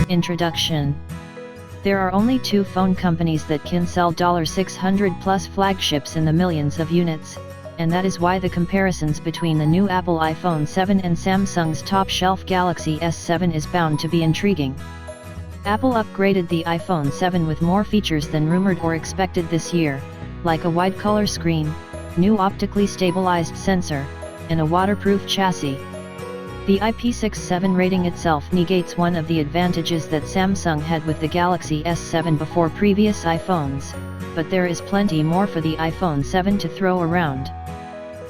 Introduction. There are only two phone companies that can sell $600 plus flagships in the millions of units, and that is why the comparisons between the new Apple iPhone 7 and Samsung's top-shelf Galaxy S7 is bound to be intriguing. Apple upgraded the iPhone 7 with more features than rumored or expected this year, like a wide color screen, new optically stabilized sensor, and a waterproof chassis. The IP67 rating itself negates one of the advantages that Samsung had with the Galaxy S7 before previous iPhones, but there is plenty more for the iPhone 7 to throw around.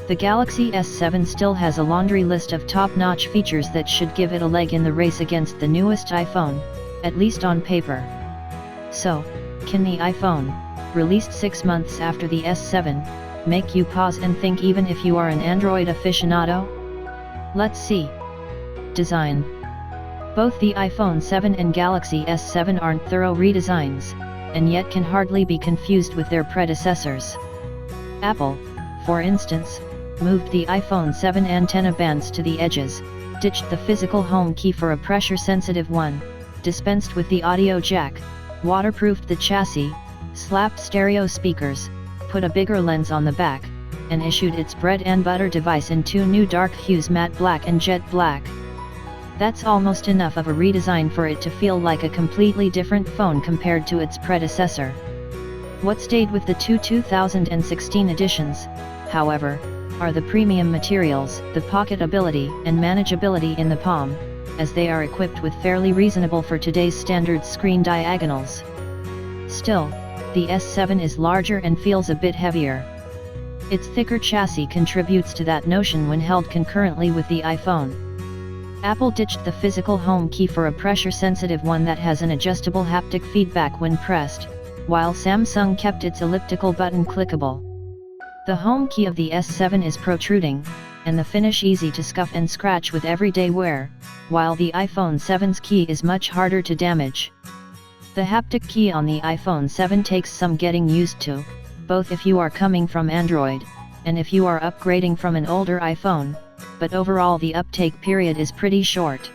The Galaxy S7 still has a laundry list of top-notch features that should give it a leg in the race against the newest iPhone, at least on paper. So, can the iPhone, released 6 months after the S7, make you pause and think even if you are an Android aficionado? Let's see. Design. Both the iPhone 7 and Galaxy S7 aren't thorough redesigns, and yet can hardly be confused with their predecessors. Apple, for instance, moved the iPhone 7 antenna bands to the edges, ditched the physical home key for a pressure-sensitive one, dispensed with the audio jack, waterproofed the chassis, slapped stereo speakers, put a bigger lens on the back, and issued its bread and butter device in two new dark hues, matte black and jet black. That's almost enough of a redesign for it to feel like a completely different phone compared to its predecessor. What stayed with the two 2016 editions, however, are the premium materials, the pocketability and manageability in the palm, as they are equipped with fairly reasonable for today's standard screen diagonals. Still, the S7 is larger and feels a bit heavier. Its thicker chassis contributes to that notion when held concurrently with the iPhone. Apple ditched the physical home key for a pressure-sensitive one that has an adjustable haptic feedback when pressed, while Samsung kept its elliptical button clickable. The home key of the S7 is protruding, and the finish easy to scuff and scratch with everyday wear, while the iPhone 7's key is much harder to damage. The haptic key on the iPhone 7 takes some getting used to, both if you are coming from Android, and if you are upgrading from an older iPhone, but overall the uptake period is pretty short.